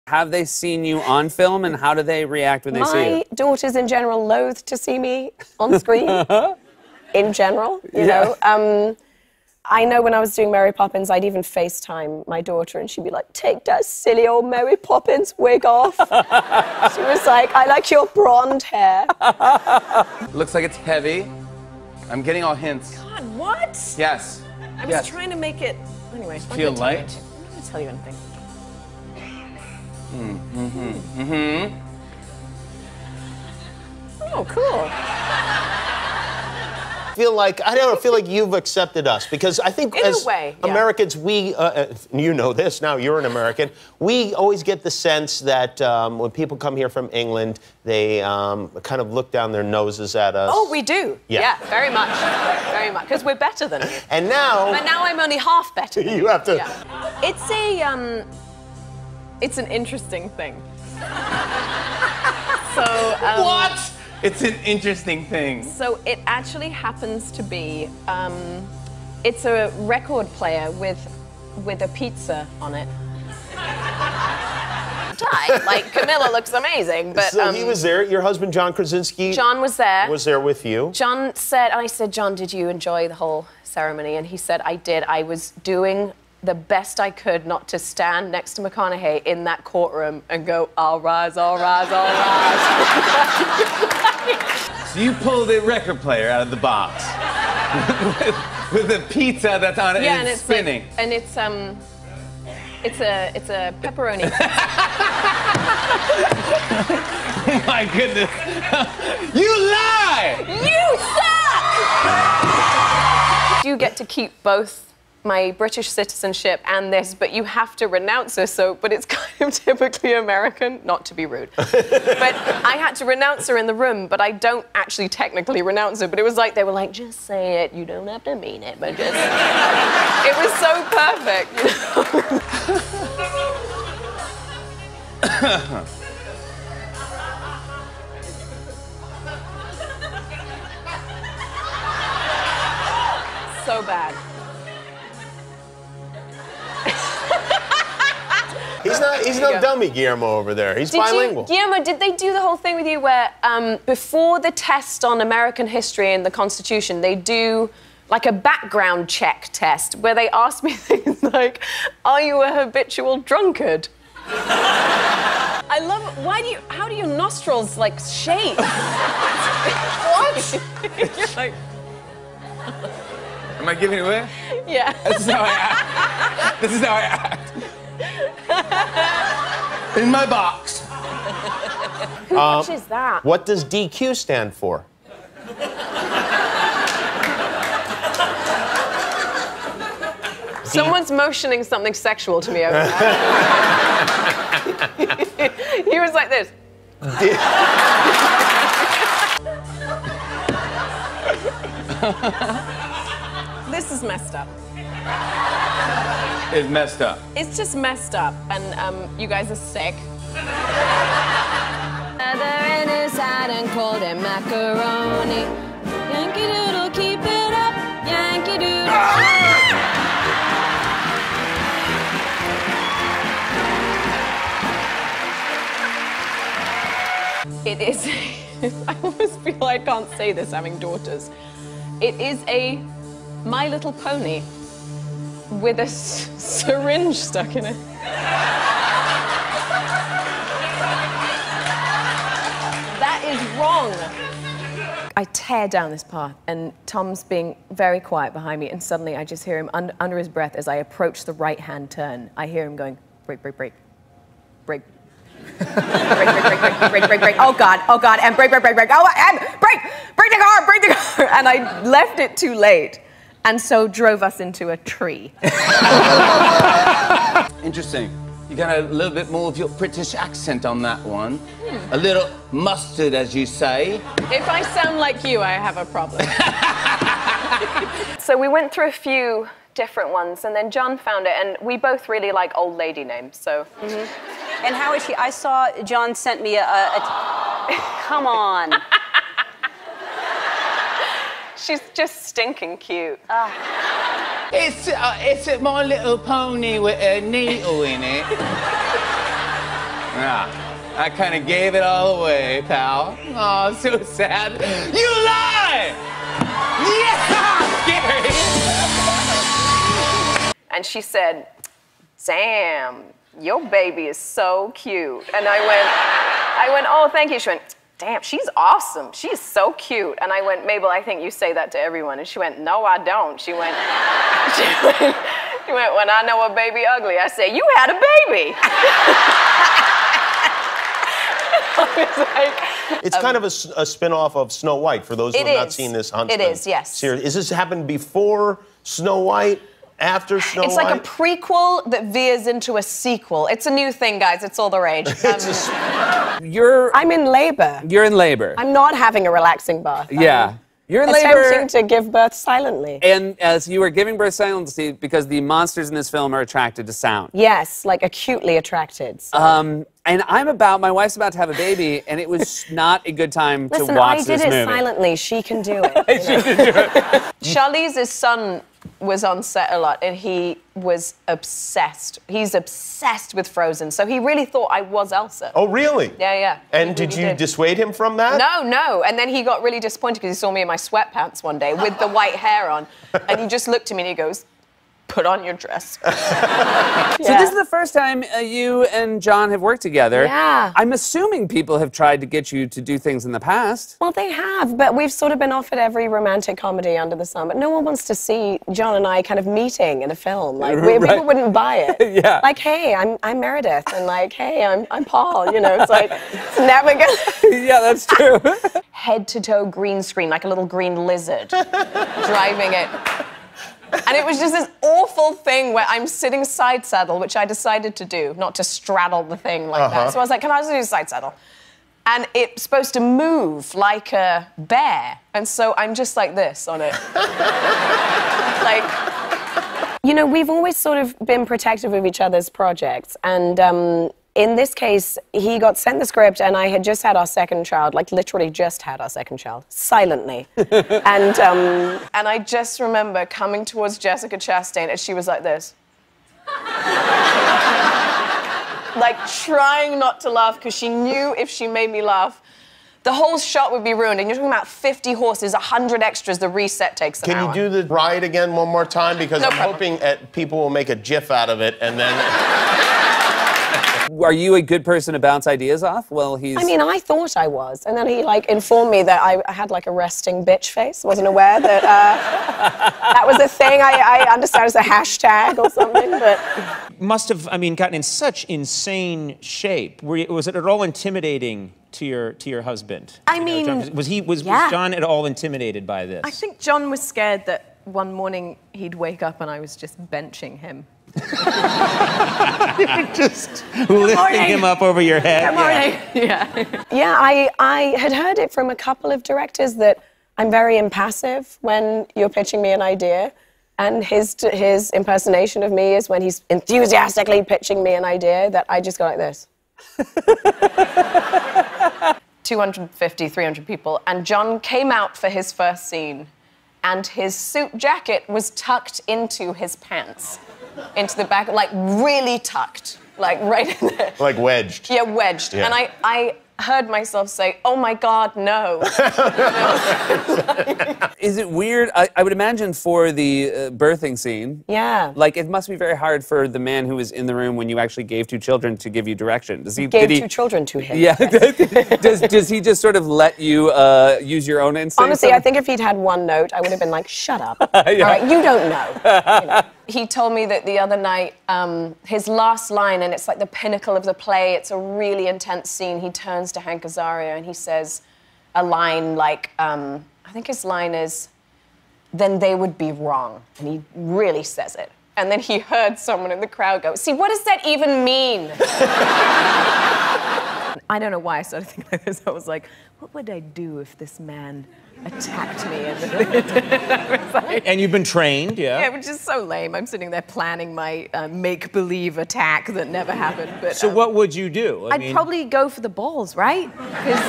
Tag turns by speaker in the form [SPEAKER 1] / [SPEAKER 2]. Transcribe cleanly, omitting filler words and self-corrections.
[SPEAKER 1] Have they seen you on film, and how do they react when they see you?
[SPEAKER 2] My daughters, in general, loathe to see me on screen. In general, you know. I know when I was doing Mary Poppins, I'd even FaceTime my daughter, and she'd be like, "Take that silly old Mary Poppins wig off." She was like, "I like your blonde hair."
[SPEAKER 3] Looks like it's heavy. I'm getting all hints.
[SPEAKER 2] God, what?
[SPEAKER 3] Yes.
[SPEAKER 2] I was trying to make it... Anyway,
[SPEAKER 3] feel light?
[SPEAKER 2] I'm not going to tell you anything. Oh, cool.
[SPEAKER 4] I don't feel like you've accepted us, because I think as Americans, we, you know this now, you're an American, we always get the sense that when people come here from England, they kind of look down their noses at us.
[SPEAKER 2] Oh, we do. Yeah, very much. Very much, because we're better than you.
[SPEAKER 4] And now...
[SPEAKER 2] But now I'm only half better than
[SPEAKER 4] you have to...
[SPEAKER 2] Yeah. It's an interesting thing. So,
[SPEAKER 3] what? It's an interesting thing.
[SPEAKER 2] So it actually happens to be, it's a record player with a pizza on it. Like, Camilla looks amazing, but...
[SPEAKER 4] So he was there, your husband, John Krasinski...
[SPEAKER 2] John was there.
[SPEAKER 4] Was there with you.
[SPEAKER 2] John said, I said, "John, did you enjoy the whole ceremony?" And he said, "I did. I was doing the best I could not to stand next to McConaughey in that courtroom and go, 'I'll rise, I'll rise, I'll rise.'"
[SPEAKER 3] So you pulled a record player out of the box with a pizza that's on it and it's spinning.
[SPEAKER 2] Like, and it's a pepperoni.
[SPEAKER 3] Oh my goodness! You lie!
[SPEAKER 2] You suck! You get to keep both my British citizenship and this, but you have to renounce her, but it's kind of typically American, not to be rude. But I had to renounce her in the room, but I don't actually technically renounce her, but it was like, they were like, "Just say it, you don't have to mean it, but just..." It was so perfect, you know? So bad.
[SPEAKER 4] He's no dummy, Guillermo, over there. He's bilingual.
[SPEAKER 2] Guillermo, did they do the whole thing with you where before the test on American history and the Constitution, they do like a background check test where they ask me things like, "Are you a habitual drunkard?" I love it. How do your nostrils, like, shake? What? You're like...
[SPEAKER 3] Am I giving it away?
[SPEAKER 2] Yeah.
[SPEAKER 3] This is how I act. This is how I act. In my box.
[SPEAKER 2] Who watches that?
[SPEAKER 4] What does DQ stand for?
[SPEAKER 2] Someone's motioning something sexual to me over there. He was like this. This is messed up.
[SPEAKER 3] It's messed up.
[SPEAKER 2] It's just messed up, and you guys are sick. In his side and cold and macaroni. Yankee Doodle, keep it up. Yankee Doodle. It is. I almost feel I can't say this having daughters. It is a My Little Pony with a syringe stuck in it. That is wrong. I tear down this path, and Tom's being very quiet behind me, and suddenly I just hear him under his breath as I approach the right-hand turn. I hear him going, "Break, break, break, break." Break, break, break, break, break, break, break. Oh God, and break, break, break, break. Oh, and break the car, break the car. And I left it too late, and so drove us into a tree.
[SPEAKER 3] Interesting. You got a little bit more of your British accent on that one. A little mustard, as you say.
[SPEAKER 2] If I sound like you, I have a problem. So we went through a few different ones, and then John found it, and we both really like old lady names, so.
[SPEAKER 5] And how is she? I saw John sent me a come on.
[SPEAKER 2] She's just stinking cute.
[SPEAKER 3] It's My Little Pony with a needle in it. Yeah, I kind of gave it all away, pal. Oh, so sad. You lie! Yeah, Gary!
[SPEAKER 2] And she said, damn, your baby is so cute. And I went, oh, thank you. She went, damn, she's awesome. She's so cute. And I went, Mabel, I think you say that to everyone. And she went, no, I don't. She went, when I know a baby ugly, I say, you had a baby.
[SPEAKER 4] It's kind of a spin-off of Snow White, for those who have not seen this Huntsman.
[SPEAKER 2] It is, yes.
[SPEAKER 4] Series. Is this happened before Snow White, after Snow White?
[SPEAKER 2] It's like a prequel that veers into a sequel. It's a new thing, guys. It's all the rage.
[SPEAKER 6] I'm in labor.
[SPEAKER 1] You're in labor.
[SPEAKER 6] I'm not having a relaxing birth.
[SPEAKER 1] Yeah. You're in labor.
[SPEAKER 6] Attempting to give birth silently.
[SPEAKER 1] And as you are giving birth silently, because the monsters in this film are attracted to sound.
[SPEAKER 6] Yes, like acutely attracted. So.
[SPEAKER 1] And my wife's about to have a baby, and it was not a good time to watch this movie.
[SPEAKER 6] Listen, I did it silently. She can do it.
[SPEAKER 1] She can do it.
[SPEAKER 2] Charlize's son was on set a lot, and he was obsessed. He's obsessed with Frozen, so he really thought I was Elsa.
[SPEAKER 4] Oh, really?
[SPEAKER 2] Yeah, yeah.
[SPEAKER 4] And did you dissuade him from that?
[SPEAKER 2] No. And then he got really disappointed because he saw me in my sweatpants one day with the white hair on, and he just looked at me and he goes, put on your dress.
[SPEAKER 1] So this is the first time you and John have worked together.
[SPEAKER 6] Yeah.
[SPEAKER 1] I'm assuming people have tried to get you to do things in the past.
[SPEAKER 6] Well, they have, but we've sort of been offered every romantic comedy under the sun, but no one wants to see John and I kind of meeting in a film. Like, people wouldn't buy it.
[SPEAKER 1] Yeah.
[SPEAKER 6] Like, hey, I'm Meredith, and like, hey, I'm Paul, you know, it's like, it's never gonna...
[SPEAKER 1] Yeah, that's true.
[SPEAKER 2] Head-to-toe green screen, like a little green lizard, driving it. And it was just this awful thing where I'm sitting side saddle, which I decided to do, not to straddle the thing like that. So I was like, can I just do side saddle? And it's supposed to move like a bear. And so I'm just like this on it. Like...
[SPEAKER 6] You know, we've always sort of been protective of each other's projects. And in this case, he got sent the script, and I had just had our second child, like literally just had our second child, silently. And I just remember coming towards Jessica Chastain, and she was like this. Like trying not to laugh, because she knew if she made me laugh, the whole shot would be ruined. And you're talking about 50 horses, 100 extras, the reset takes an hour.
[SPEAKER 4] Can you do the ride again one more time? Because I'm hoping people will make a GIF out of it, and then...
[SPEAKER 1] Are you a good person to bounce ideas off? Well,
[SPEAKER 6] I mean, I thought I was, and then he, like, informed me that I had, like, a resting bitch face. Wasn't aware that that was a thing. I understand it was a hashtag or something, but...
[SPEAKER 7] Must have, I mean, gotten in such insane shape. Was it at all intimidating to your husband?
[SPEAKER 2] I mean...
[SPEAKER 7] John, was John at all intimidated by this?
[SPEAKER 2] I think John was scared that one morning he'd wake up and I was just benching him.
[SPEAKER 7] Just lifting him up over your head.
[SPEAKER 2] Good morning. Yeah.
[SPEAKER 6] Yeah, I had heard it from a couple of directors that I'm very impassive when you're pitching me an idea. And his impersonation of me is when he's enthusiastically pitching me an idea that I just go like this. 250, 300 people. And John came out for his first scene, and his suit jacket was tucked into his pants. Into the back, like really tucked, like right in there.
[SPEAKER 4] Like wedged.
[SPEAKER 2] Yeah, wedged. Yeah. And I heard myself say, oh my God, no.
[SPEAKER 1] Is it weird? I would imagine for the birthing scene.
[SPEAKER 6] Yeah.
[SPEAKER 1] Like, it must be very hard for the man who was in the room when you actually gave two children to give you direction.
[SPEAKER 6] Gave two children to him.
[SPEAKER 1] Yeah. Yes. does he just sort of let you use your own instincts?
[SPEAKER 6] Honestly, I think if he'd had one note, I would have been like, shut up. Yeah. All right, you don't know. You know.
[SPEAKER 2] He told me that the other night, his last line, and it's like the pinnacle of the play, it's a really intense scene, he turns to Hank Azaria and he says a line like, I think his line is, then they would be wrong. And he really says it. And then he heard someone in the crowd go, see, what does that even mean? I don't know why I started thinking like this. I was like, what would I do if this man attacked me?
[SPEAKER 7] And you've been trained, yeah?
[SPEAKER 2] Yeah, which is so lame. I'm sitting there planning my make-believe attack that never happened. But,
[SPEAKER 7] so what would you do?
[SPEAKER 2] I'd probably go for the balls, right? 'Cause